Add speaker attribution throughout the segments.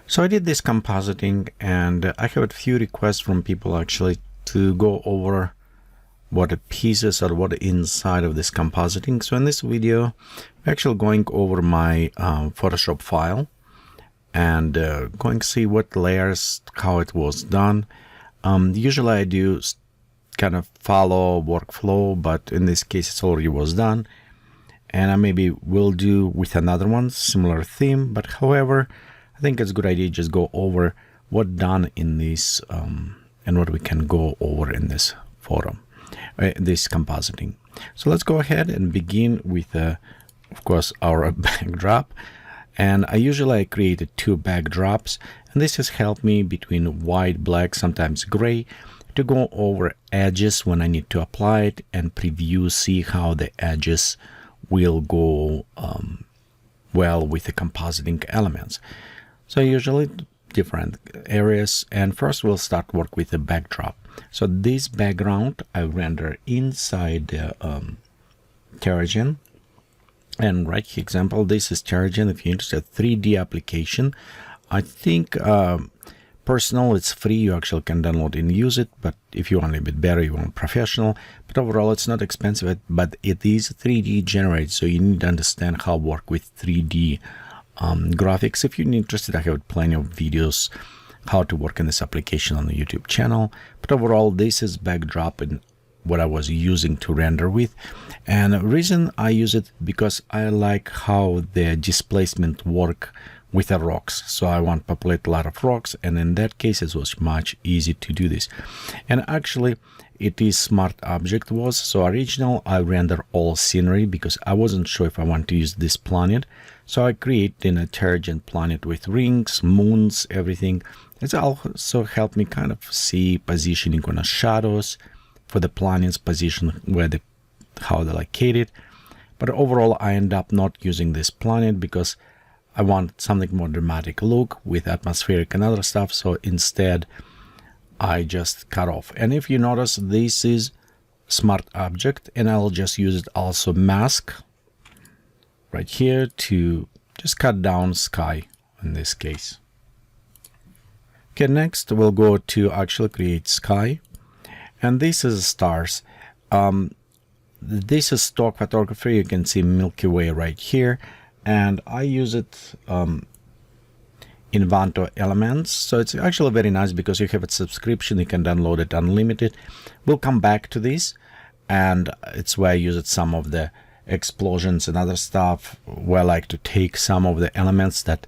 Speaker 1: So I did this compositing, and I have a few requests from people actually to go over what the pieces or what inside of this compositing. So in this video, I'm actually going over my Photoshop file and going to see what layers, how it was done. Usually I do kind of follow workflow, but in this case it already was done. And I maybe will do with another one, similar theme, but however, I think it's a good idea to just go over what done in this and what we can go over in this photo, this compositing. So let's go ahead and begin with, of course, our backdrop. And I usually created two backdrops, and this has helped me between white, black, sometimes gray, to go over edges when I need to apply it and preview, see how the edges will go well with the compositing elements. So usually different areas, and first we'll start work with the backdrop. So this background I render inside the Terragen, and right here example, this is Terragen. If you're interested, 3D application. I think personal, it's free, you actually can download and use it, but if you want a bit better, you want professional. But overall it's not expensive, but it is 3D generated, so you need to understand how to work with 3D graphics. If you're interested, I have plenty of videos how to work in this application on the YouTube channel. But overall, this is backdrop and what I was using to render with. And the reason I use it because I like how the displacement work with the rocks. So I want to populate a lot of rocks, and in that case it was much easier to do this. And actually it is smart object was, so original I render all scenery because I wasn't sure if I want to use this planet. So I created a Terragen planet with rings, moons, everything. It's also helped me kind of see positioning on the shadows for the planet's position, where how they're located. But overall I end up not using this planet because I want something more dramatic look with atmospheric and other stuff. So instead I just cut off. And if you notice, this is smart object, and I'll just use it also mask right here to just cut down sky in this case. Okay, next we'll go to actually create sky, and this is stars. This is stock photography. You can see Milky Way right here, and I use it in Vanto Elements. So it's actually very nice because you have a subscription, you can download it unlimited. We'll come back to this, and it's where I use it some of the explosions and other stuff, where I like to take some of the elements that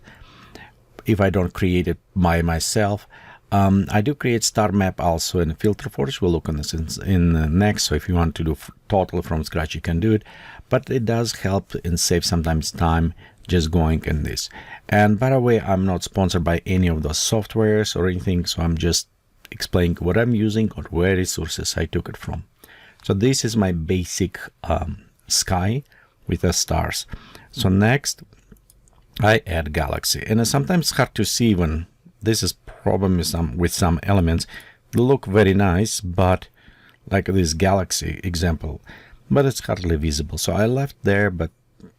Speaker 1: if I don't create it by myself. I do create star map also in Filter Forge. We'll look on this in next. So if you want to do totally from scratch, you can do it, but it does help and save sometimes time just going in this. And by the way, I'm not sponsored by any of those softwares or anything, so I'm just explaining what I'm using or where resources I took it from. So this is my basic sky with the stars. So next I add galaxy, and it's sometimes hard to see when this is problem with some elements. They look very nice, but like this galaxy example, but it's hardly visible. So I left there, but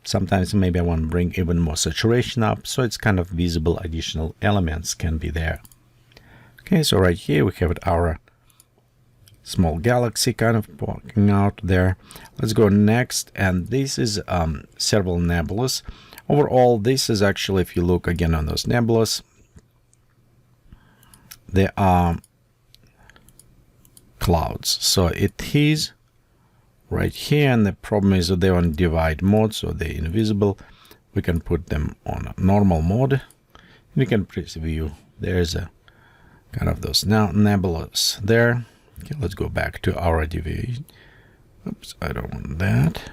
Speaker 1: sometimes maybe I want to bring even more saturation up, so it's kind of visible. Additional elements can be there. Okay, so right here we have our small galaxy kind of walking out there. Let's go next, and this is several nebulas. Overall, this is actually, if you look again on those nebulas, there are clouds. So it is right here, and the problem is that they're on divide mode, so they're invisible. We can put them on a normal mode. We can preview. There's a kind of those now nebulas there. Okay, let's go back to our deviation. Oops, I don't want that.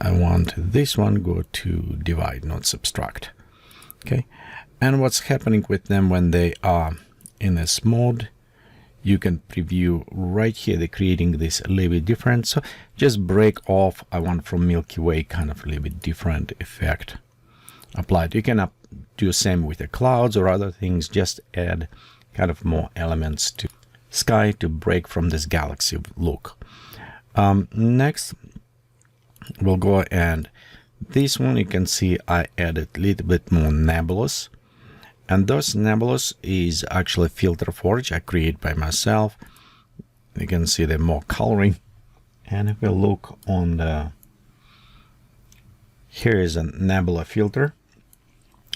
Speaker 1: I want this one, go to divide, not subtract. Okay, and what's happening with them when they are in this mode, you can preview right here. They're creating this a little bit different. So just break off. I want from Milky Way kind of a little bit different effect applied. You can do the same with the clouds or other things. Just add kind of more elements to sky to break from this galaxy look. Next we'll go, and this one you can see I added a little bit more nebulous. And those nebulas is actually filter forge I create by myself. You can see the more coloring. And if we look on the, here is a nebula filter.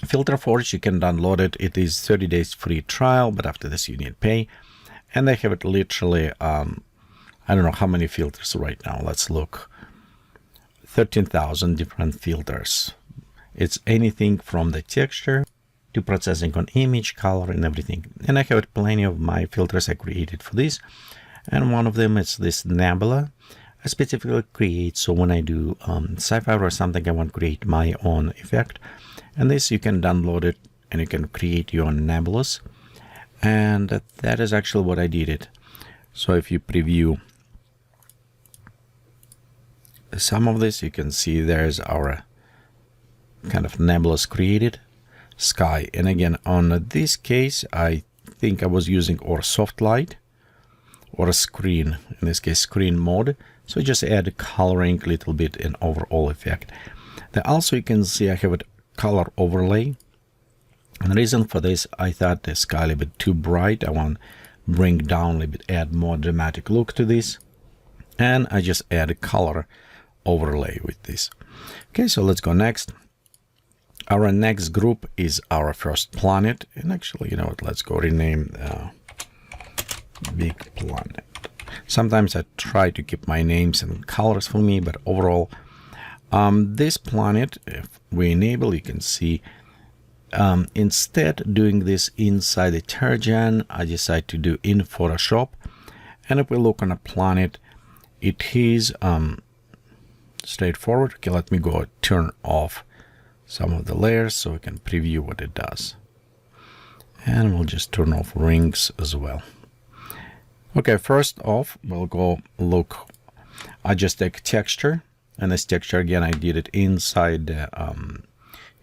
Speaker 1: Filter forge, you can download it. It is 30 days free trial, but after this you need to pay. And they have it literally, I don't know how many filters right now. Let's look. 13,000 different filters. It's anything from the texture to processing on image, color, and everything. And I have plenty of my filters I created for this. And one of them is this nebula. I specifically create, so when I do sci-fi or something, I want to create my own effect. And this, you can download it and you can create your own nebulas. And that is actually what I did it. So if you preview some of this, you can see there's our kind of nebulas created. Sky. And again, on this case, I think I was using or soft light or a screen, in this case screen mode. So just add coloring a little bit in overall effect. Then also you can see I have a color overlay. And the reason for this, I thought the sky a little bit too bright. I want to bring down a little bit, add more dramatic look to this. And I just add a color overlay with this. Okay, so let's go next. Our next group is our first planet. And actually, you know what, let's go rename Big Planet. Sometimes I try to keep my names and colors for me, but overall, this planet, if we enable, you can see, instead doing this inside the Terragen, I decide to do in Photoshop. And if we look on a planet, it is straightforward. Okay, let me go turn off some of the layers so we can preview what it does. And we'll just turn off rings as well. Okay, first off, we'll go look. I just take texture, and this texture again, I did it inside.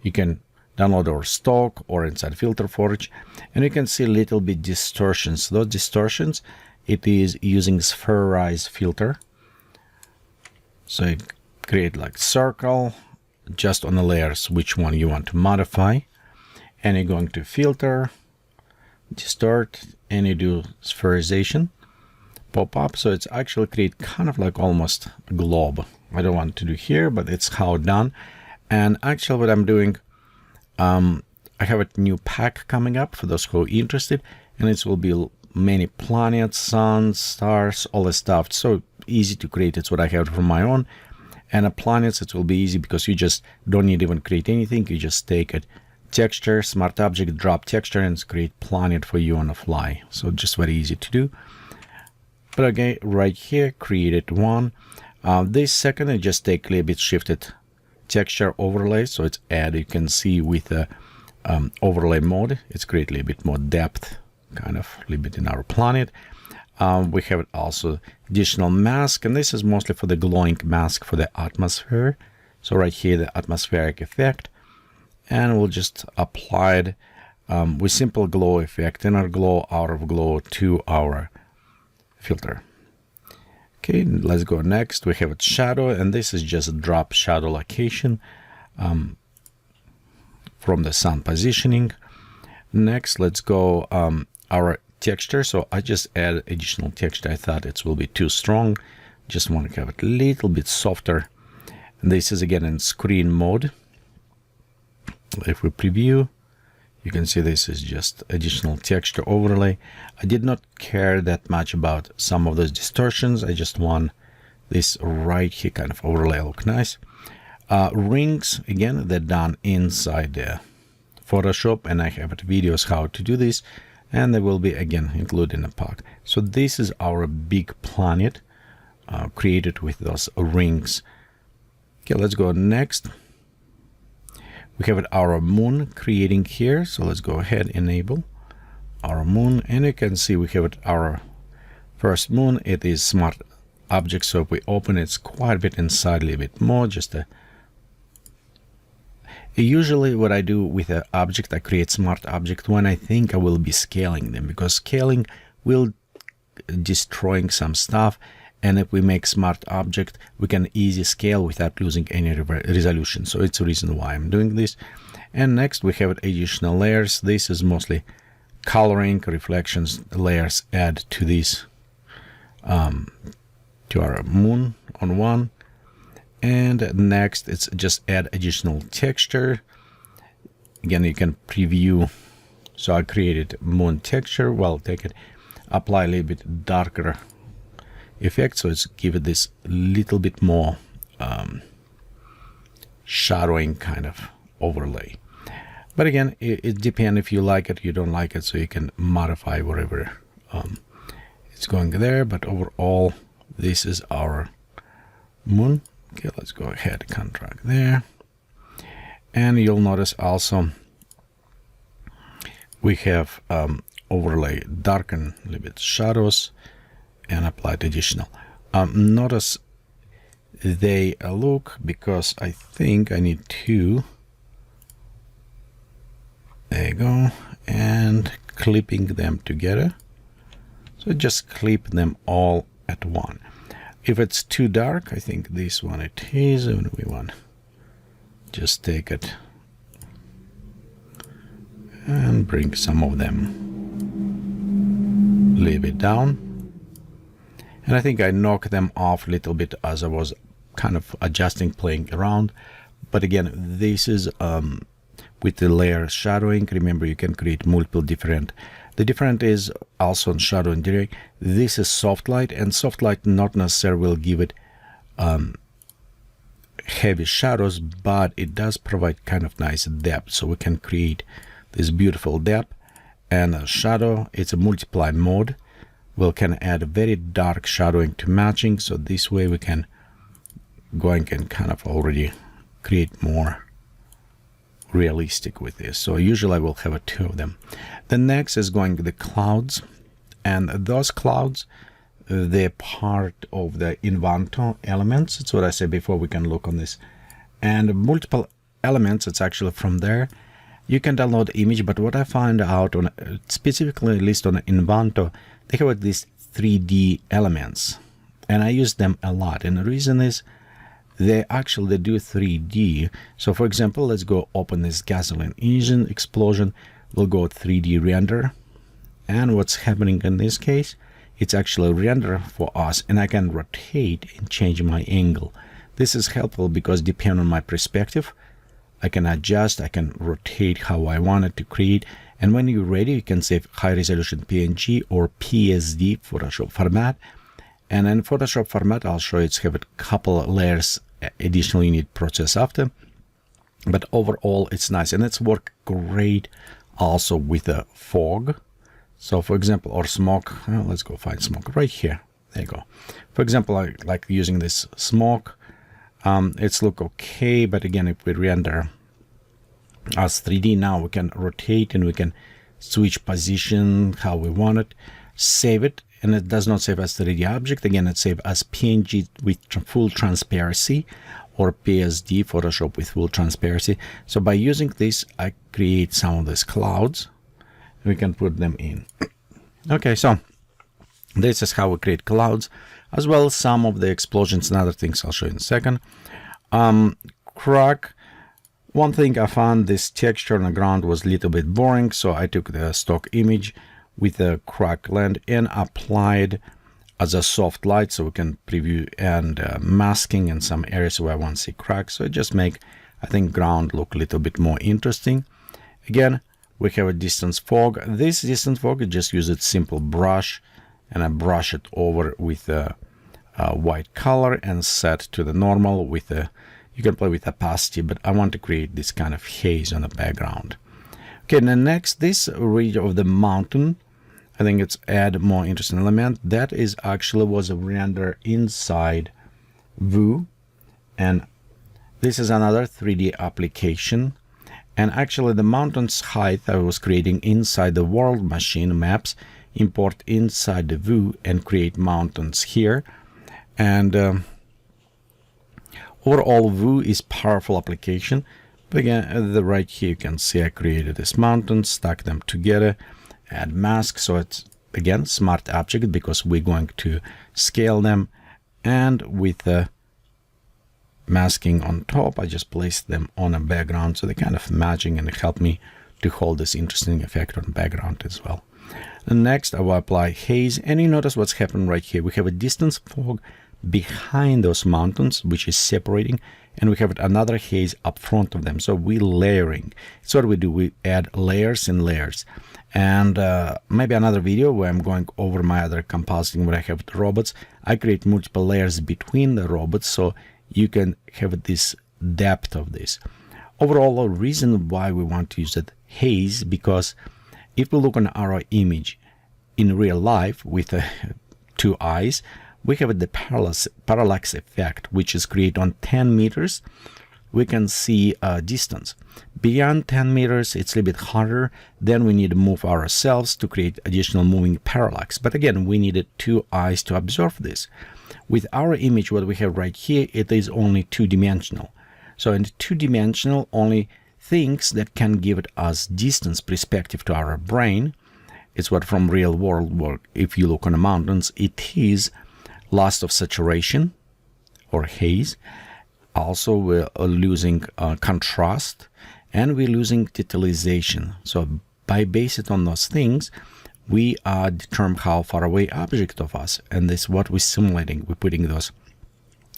Speaker 1: You can download our stock or inside Filter Forge, and you can see a little bit distortions. Those distortions, it is using Sphereize filter. So you create like circle just on the layers, which one you want to modify, and you're going to filter, distort, and you do spherization, pop up. So it's actually create kind of like almost a globe. I don't want to do here, but it's how done. And actually what I'm doing, I have a new pack coming up for those who are interested, and it will be many planets, suns, stars, all this stuff. So easy to create. It's what I have from my own. And a planets, it will be easy because you just don't need to even create anything. You just take a texture, smart object, drop texture, and create planet for you on the fly. So just very easy to do. But okay, right here, created one. This second, I just take a little bit shifted texture overlay. So it's add, you can see with the overlay mode, it's create a little bit more depth, kind of a little bit in our planet. We have also additional mask, and this is mostly for the glowing mask for the atmosphere. So right here, the atmospheric effect, and we'll just apply it with simple glow effect, inner glow, outer glow to our filter. Okay, let's go next. We have a shadow, and this is just a drop shadow location from the sun positioning. Next, let's go our texture. So I just add additional texture. I thought it will be too strong. Just want to have it a little bit softer. And this is again in screen mode. If we preview, you can see this is just additional texture overlay. I did not care that much about some of those distortions. I just want this right here kind of overlay look nice. Rings, again, they're done inside the Photoshop, and I have videos how to do this, and they will be again included in the pack. So this is our big planet created with those rings. Okay, let's go next. We have our moon creating here. So let's go ahead, enable our moon, and you can see we have our first moon. It is smart object. So if we open it's quite a bit inside, a little bit more, just a usually what I do with an object, I create smart object when I think I will be scaling them, because scaling will destroying some stuff. And if we make smart object, we can easy scale without losing any resolution. So it's the reason why I'm doing this. And next we have additional layers. This is mostly coloring, reflections, layers add to this, to our moon on one. And next it's just add additional texture. Again, you can preview. So I created moon texture. Well, take it, apply a little bit darker effect, so it's give it this little bit more shadowing kind of overlay. But again, it depends if you like it, you don't like it, so you can modify whatever it's going there. But overall, this is our moon. Okay, let's go ahead, contract there. And you'll notice also we have overlay, darken a little bit shadows, and applied additional. Notice they look, because I think I need to, there you go, and clipping them together. So just clip them all at one. If it's too dark, I think this one it is, and we want just take it and bring some of them, leave it down. And I think I knocked them off a little bit as I was kind of adjusting, playing around. But again, this is with the layer shadowing. Remember, you can create multiple different. The different is also on shadow and direct. This is soft light, and soft light not necessarily will give it heavy shadows, but it does provide kind of nice depth. So we can create this beautiful depth and a shadow. It's a multiply mode. We can add a very dark shadowing to matching. So this way we can go and can kind of already create more realistic with this. So usually I will have two of them. The next is going to the clouds, and those clouds, they're part of the Inventor elements. That's what I said before. We can look on this, and multiple elements. It's actually from there. You can download the image, but what I found out on specifically at least on Inventor, they have these 3D elements, and I use them a lot. And the reason is they do 3D. So for example, let's go open this gasoline engine explosion. We'll go 3D render, and what's happening in this case, it's actually render for us, and I can rotate and change my angle. This is helpful because depending on my perspective, I can adjust, I can rotate how I want it to create. And when you're ready, you can save high resolution PNG or PSD Photoshop format. And in Photoshop format, I'll show you it's have a couple of layers additional you need process after. But overall, it's nice, and it's work great also with a fog. So for example, or smoke, let's go find smoke right here. There you go. For example, I like using this smoke. It's look okay, but again, if we render as 3D, now we can rotate and we can switch position how we want it, save it, and it does not save as 3D object. Again, it saves as PNG with full transparency, or PSD Photoshop with full transparency. So by using this, I create some of these clouds. We can put them in. Okay, so this is how we create clouds, as well as some of the explosions and other things I'll show you in a second. Crack. One thing I found, this texture on the ground was a little bit boring, so I took the stock image with a crack lens and applied as a soft light, so we can preview and masking in some areas where I want to see cracks. So it just make, I think, ground look a little bit more interesting. Again, we have a distance fog. This distance fog, I just use a simple brush, and I brush it over with a white color and set to the normal with a, you can play with opacity, but I want to create this kind of haze on the background. Okay, and then next, this region of the mountain, I think it's add more interesting element. That is actually was a render inside Vue, and this is another 3D application. And actually the mountain's height I was creating inside the world machine maps, import inside the Vue and create mountains here. And overall, Vue is powerful application. But again, at the right here, you can see I created this mountain, stuck them together, add mask. So it's again smart object, because we're going to scale them, and with masking on top. I just placed them on a background, so they're kind of matching and help me to hold this interesting effect on background as well. And next I will apply haze, and you notice what's happened right here. We have a distance fog behind those mountains which is separating, and we have another haze up front of them, so we're layering. So what we do, we add layers and layers. And maybe another video where I'm going over my other compositing where I have the robots. I create multiple layers between the robots so you can have this depth of this. Overall, the reason why we want to use that haze, because if we look on our image in real life with two eyes, we have the parallax effect, which is created on 10 meters. We can see a distance. Beyond 10 meters, it's a little bit harder. Then we need to move ourselves to create additional moving parallax. But again, we needed two eyes to observe this. With our image, what we have right here, it is only two-dimensional. So in two-dimensional, only things that can give it us distance perspective to our brain, it's what from real world work. If you look on the mountains, it is loss of saturation or haze. Also, we're losing contrast, and we're losing titillization. So by basing it on those things, we determine how far away object of us, and this is what we're simulating. We're putting those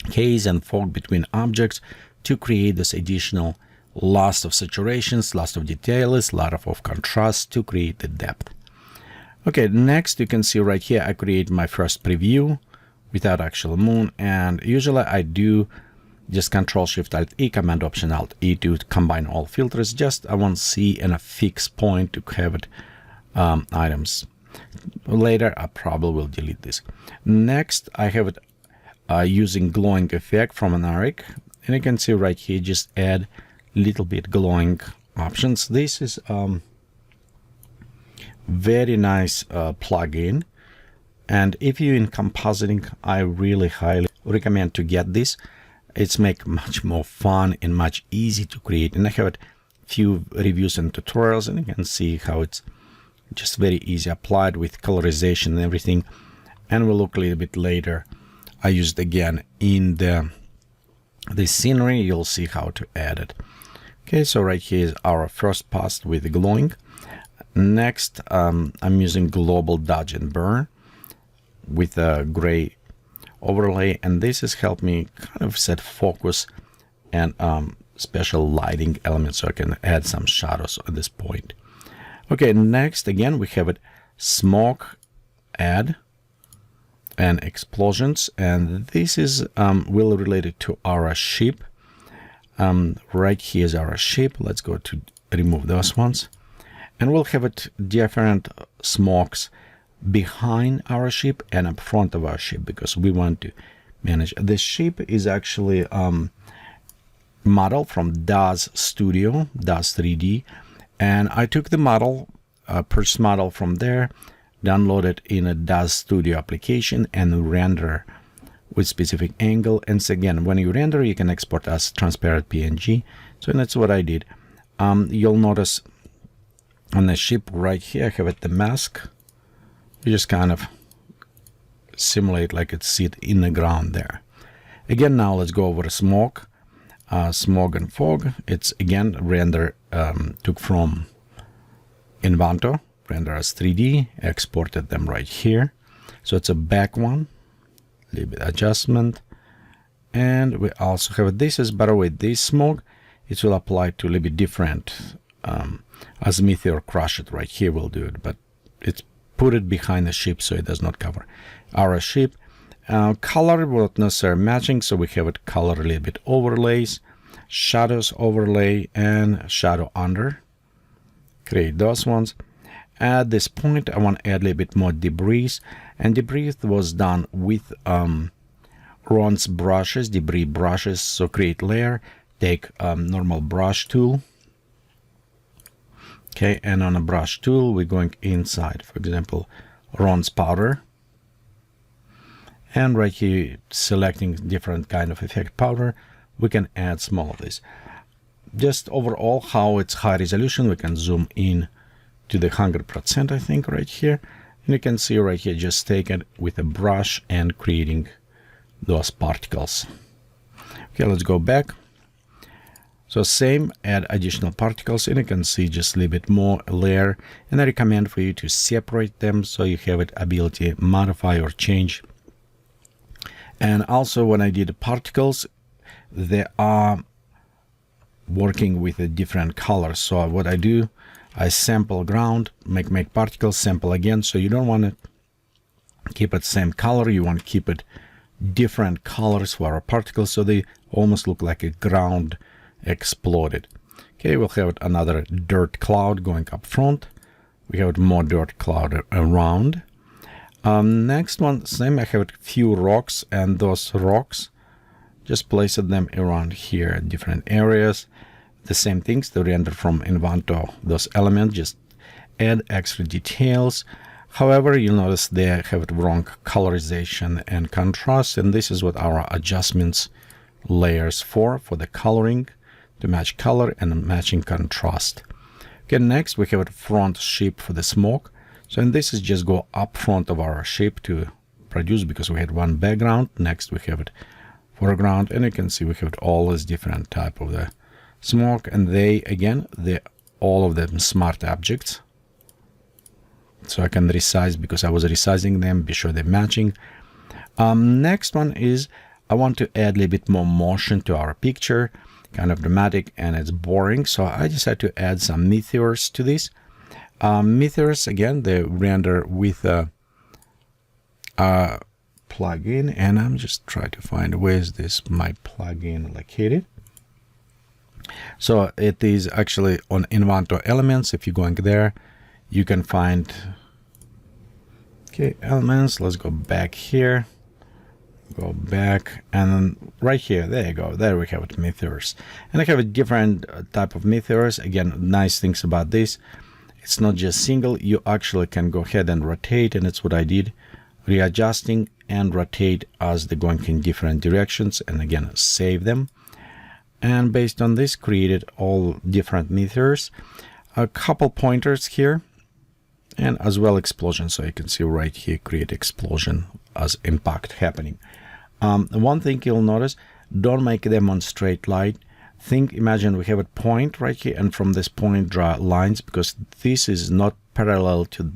Speaker 1: haze and fog between objects to create this additional loss of saturations, loss of details, lot of contrast to create the depth. Okay, next you can see right here I create my first preview without actual moon, and usually I do just Control-Shift-Alt-E, Command-Option-Alt-E to combine all filters. Just I want to see in a fixed point to have it items. Later I probably will delete this. Next I have it using glowing effect from an Arik, and you can see right here just add little bit glowing options. This is very nice plugin, and if you're in compositing, I really highly recommend to get this. It's make much more fun and much easy to create, and I have a few reviews and tutorials, and you can see how it's just very easy applied with colorization and everything. And we'll look a little bit later. I used again in the scenery. You'll see how to add it. Okay, so right here is our first pass with the glowing. Next, I'm using global dodge and burn with a gray overlay, and this has helped me kind of set focus and special lighting elements so I can add some shadows at this point. Okay, next again we have it smoke, add, and explosions, and this is will related to our ship. Right here is our ship. Let's go to remove those ones, and we'll have it different smokes behind our ship and up front of our ship, because we want to manage. This ship is actually model from DAZ Studio, DAZ 3D, and I took the model, purchase model from there, download it in a DAZ Studio application, and render with specific angle. And so again, when you render, you can export as transparent PNG. So that's what I did. You'll notice on the ship right here, I have it the mask. You just kind of simulate like it's sit in the ground there. Again, now let's go over smoke, smog and fog. It's again render took from Invanto, render as 3D, exported them right here. So it's a back one, a little bit adjustment, and we also have this is, by the way, this smog, it will apply to a little bit different as Meteor crush it right here will do it, but it's put it behind the ship so it does not cover our ship. Color will not necessarily matching, so we have it color a little bit overlays, shadows overlay, and shadow under. Create those ones. At this point I want to add a little bit more debris, and debris was done with Ron's brushes, debris brushes. So create layer, take normal brush tool. Okay, and on a brush tool, we're going inside, for example, Ron's powder. And right here, selecting different kind of effect powder, we can add small of this. Just overall, how it's high resolution, we can zoom in to the 100%, I think, right here. And you can see right here, just take it with a brush and creating those particles. Okay, let's go back. So same, add additional particles, and you can see just a little bit more layer, and I recommend for you to separate them so you have it ability to modify or change. And also when I did the particles, they are working with a different color. So what I do, I sample ground, make particles, sample again. So you don't want to keep it same color, you want to keep it different colors for our particles so they almost look like a ground exploded. Okay, we'll have another dirt cloud going up front. We have more dirt cloud around. Next one, same, I have a few rocks, and those rocks, just place them around here at different areas. The same things to render from Inventor, those elements, just add extra details. However, you'll notice they have wrong colorization and contrast, and this is what our adjustments layers for the coloring, to match color and matching contrast. Okay, next we have a front shape for the smoke. So and this is just go up front of our shape to produce, because we had one background. Next we have it foreground, and you can see we have all these different type of the smoke, and they all of them smart objects. So I can resize because I was resizing them, be sure they're matching. Next one is I want to add a little bit more motion to our picture, kind of dramatic, and it's boring. So I decided to add some meteors to this. Meteors, again, they render with a plugin, and I'm just trying to find where is this my plugin located. So it is actually on Inventor Elements. If you're going there, you can find, okay, elements. Let's go back here, go back, and then right here, there you go, there we have it, meteors. And I have a different type of meteors. Again, nice things about this, it's not just single, you actually can go ahead and rotate, and it's what I did, readjusting and rotate as they're going in different directions, and again save them. And based on this, created all different meteors, a couple pointers here, and as well explosion. So you can see right here, create explosion as impact happening. One thing you'll notice, don't make them on straight line. Imagine we have a point right here, and from this point draw lines, because this is not parallel to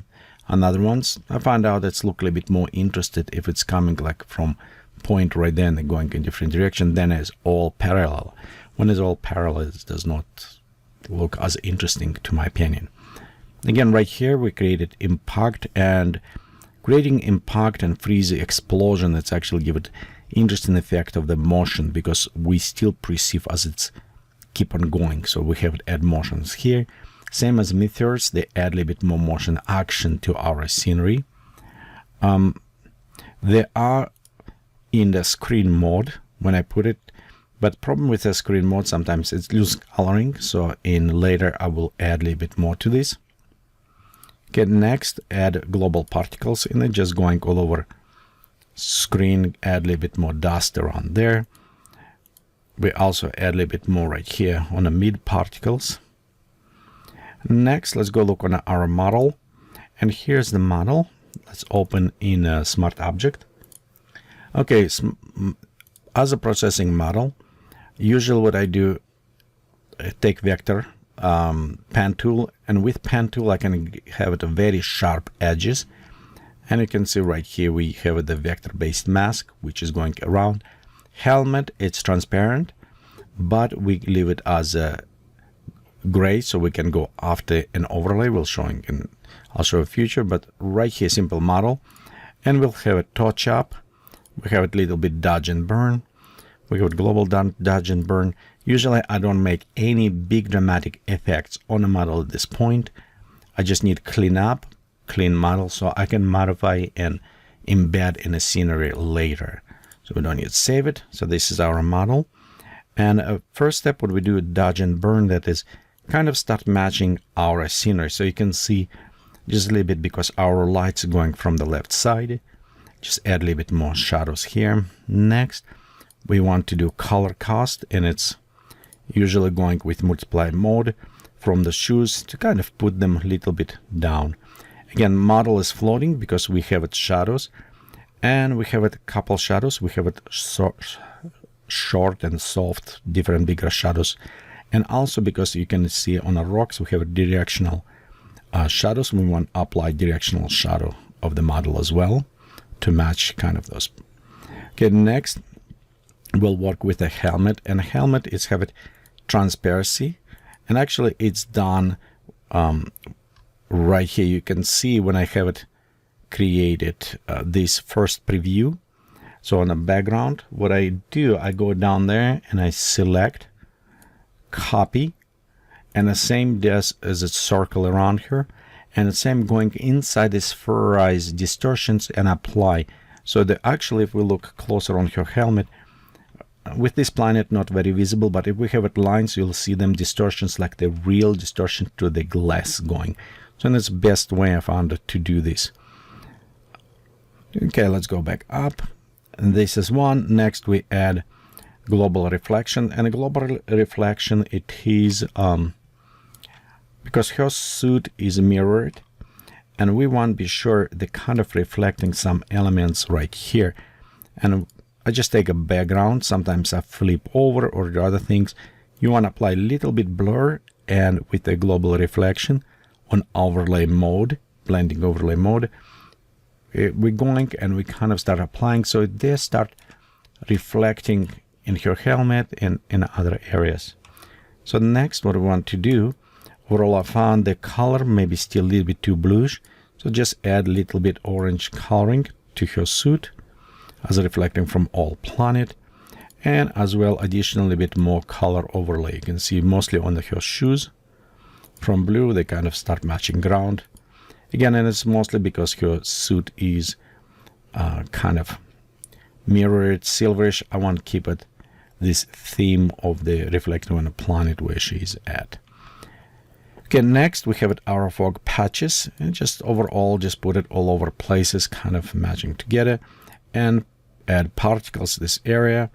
Speaker 1: another ones. I found out it's look a little bit more interested if it's coming like from point right there and going in different direction, then it's all parallel. When it's all parallel, it does not look as interesting to my opinion. Again, right here we created impact, and creating impact and freeze explosion, it's actually give it interesting effect of the motion, because we still perceive as it's keep on going. So we have add motions here, same as meteors, they add a little bit more motion action to our scenery. They are in the screen mode when I put it, but problem with the screen mode, sometimes it's lose coloring, so in later I will add a little bit more to this. Okay, next add global particles in it, just going all over screen, add a little bit more dust around there. We also add a little bit more right here on the mid particles. Next, let's go look on our model, and here's the model. Let's open in a smart object. Okay, as a processing model, usually what I do, I take vector, pen tool, and with pen tool I can have it a very sharp edges, and you can see right here we have the vector based mask which is going around. Helmet, it's transparent, but we leave it as a gray, so we can go after an overlay. We'll showing in, I'll show a future, but right here simple model, and we'll have a touch up. We have a little bit dodge and burn. We have global dodge and burn. Usually I don't make any big dramatic effects on a model at this point. I just need clean up, clean model, so I can modify and embed in a scenery later. So we don't need to save it. So this is our model. And first step, what we do, dodge and burn, that is kind of start matching our scenery. So you can see just a little bit, because our lights are going from the left side. Just add a little bit more shadows here. Next, we want to do color cast, and it's usually going with multiply mode from the shoes to kind of put them a little bit down. Again, model is floating because we have it shadows, and we have it a couple shadows. We have it short and soft, different bigger shadows. And also because you can see on the rocks, we have directional shadows. We want to apply directional shadow of the model as well to match kind of those. Okay, next we'll work with a helmet, and a helmet is have it transparency, and actually it's done right here. You can see when I have it created this first preview. So on the background, what I do, I go down there and I select copy, and the same does as a circle around here, and the same going inside this spherized distortions and apply. So the actually, if we look closer on your helmet, with this planet not very visible, but if we have it lines, you'll see them distortions like the real distortion to the glass going. So that's the best way I found to do this. Okay, let's go back up. And this is one. Next we add global reflection, and a global reflection, it is because her suit is mirrored, and we want to be sure the kind of reflecting some elements right here. And I just take a background, sometimes I flip over or the other things. You want to apply a little bit blur, and with the global reflection on overlay mode, blending overlay mode, we're going and we kind of start applying, so they start reflecting in your helmet and in other areas. So next, what we want to do, overall I found the color maybe still a little bit too bluish, so just add a little bit orange coloring to her suit as reflecting from all planet, and as well additionally a bit more color overlay. You can see mostly on her shoes from blue, they kind of start matching ground again, and it's mostly because her suit is kind of mirrored silverish. I want to keep it this theme of the reflecting on the planet where she is at. Okay, next we have it our fog patches, and just overall just put it all over places, kind of matching together, and add particles to this area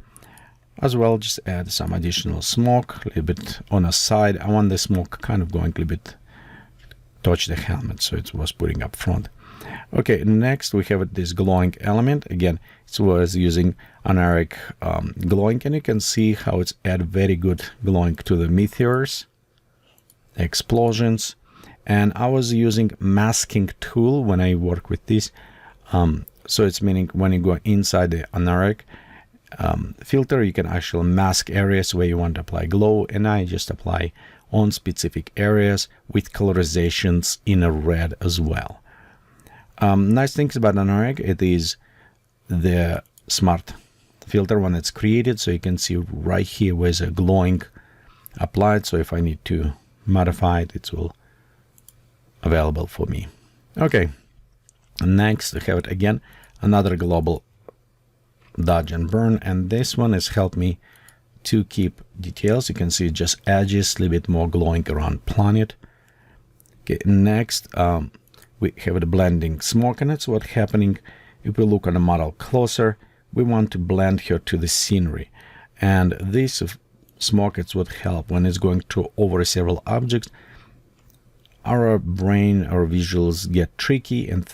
Speaker 1: as well. Just add some additional smoke a little bit on the side. I want the smoke kind of going a little bit touch the helmet, so it was putting up front. Okay, next we have this glowing element. Again, it was using anaric glowing, and you can see how it's add very good glowing to the meteors, explosions. And I was using masking tool when I work with this. So it's meaning when you go inside the anaric filter, you can actually mask areas where you want to apply glow, and I just apply on specific areas with colorizations in a red as well. Nice things about anaric, it is the smart filter when it's created, so you can see right here where's a glowing applied. So if I need to modify it, it's all available for me. Okay, next we have it again, another global dodge and burn, and this one has helped me to keep details. You can see just edges, a little bit more glowing around planet. Okay, next we have the blending smoke, and that's what's happening. If we look on the model closer, we want to blend here to the scenery, and this smoke is what help when it's going to over several objects. Our brain, our visuals get tricky and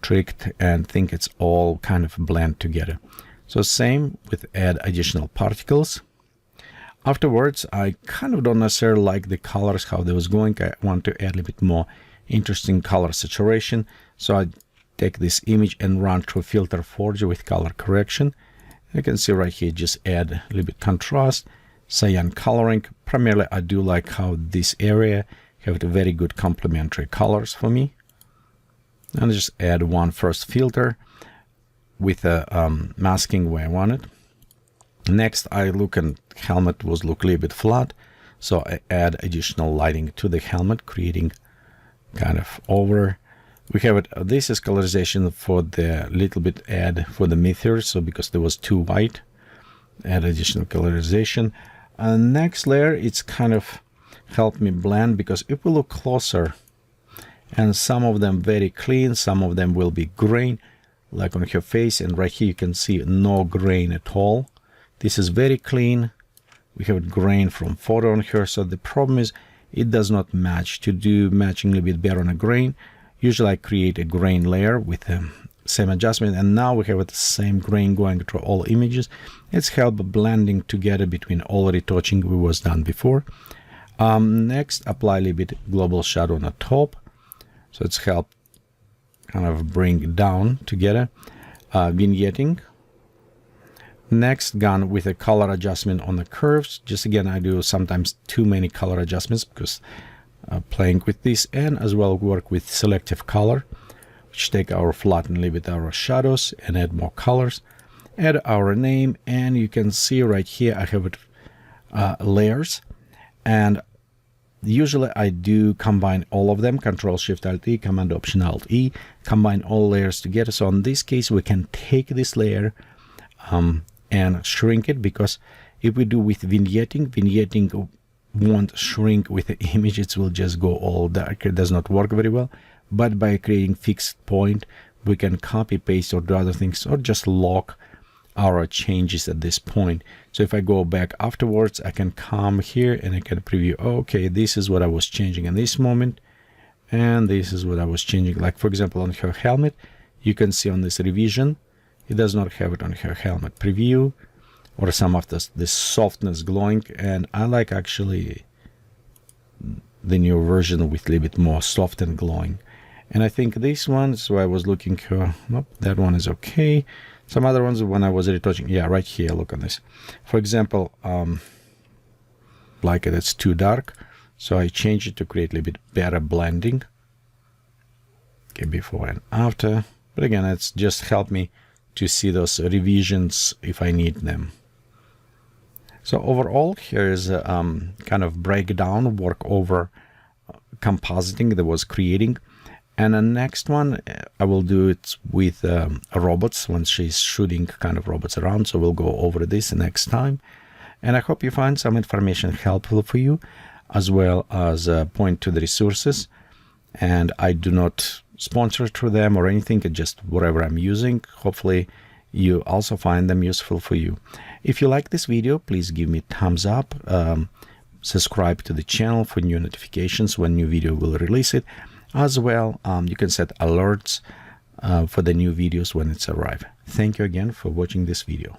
Speaker 1: tricked and think it's all kind of blend together. So same with add additional particles. Afterwards, I kind of don't necessarily like the colors, how they was going. I want to add a little bit more interesting color saturation. So I take this image and run through filter forge with color correction. You can see right here, just add a little bit contrast, cyan coloring. Primarily, I do like how this area have very good complementary colors for me. And just add one first filter with a masking where I want it. Next, I look and helmet was look a little bit flat, so I add additional lighting to the helmet, creating kind of over. We have it. This is colorization for the little bit add for the meteors. So because there was too white, add additional colorization. Next layer, it's kind of helped me blend, because if we look closer, and some of them very clean, some of them will be grain, like on her face, and right here you can see no grain at all. This is very clean. We have grain from photo on her, so the problem is it does not match. To do matching a little bit better on a grain, usually I create a grain layer with same adjustment, and now we have the same grain going through all images. It's help blending together between all retouching we was done before. Next, apply a little bit global shadow on the top, so it's help kind of bring it down together. Vignetting. Next, gone with a color adjustment on the curves. Just again, I do sometimes too many color adjustments because playing with this, and as well work with selective color, which take our flatten a little bit our shadows and add more colors. Add our name, and you can see right here I have it layers, and usually I do combine all of them, Control Shift Alt E, Command Option Alt E, combine all layers together. So in this case we can take this layer and shrink it, because if we do with vignetting won't shrink with the image, it will just go all dark. It does not work very well. But by creating fixed point, we can copy paste or do other things, or just lock our changes at this point. So if I go back afterwards, I can come here and I can preview, okay, this is what I was changing in this moment, and this is what I was changing. Like for example, on her helmet, you can see on this revision, it does not have it on her helmet preview, or some of this softness glowing, and I like actually the new version with a little bit more soft and glowing. And I think this one, so I was looking for, nope, that one is okay. Some other ones when I was retouching, yeah, right here, look at this. For example, like it's too dark, so I changed it to create a little bit better blending. Okay, before and after. But again, it's just helped me to see those revisions if I need them. So overall, here is a kind of breakdown, work over compositing that was creating. And the next one, I will do it with robots when she's shooting kind of robots around. So we'll go over this next time. And I hope you find some information helpful for you, as well as point to the resources. And I do not sponsor through them or anything, it's just whatever I'm using. Hopefully you also find them useful for you. If you like this video, please give me a thumbs up. Subscribe to the channel for new notifications when new video will release it. As well, you can set alerts for the new videos when it's arrive. Thank you again for watching this video.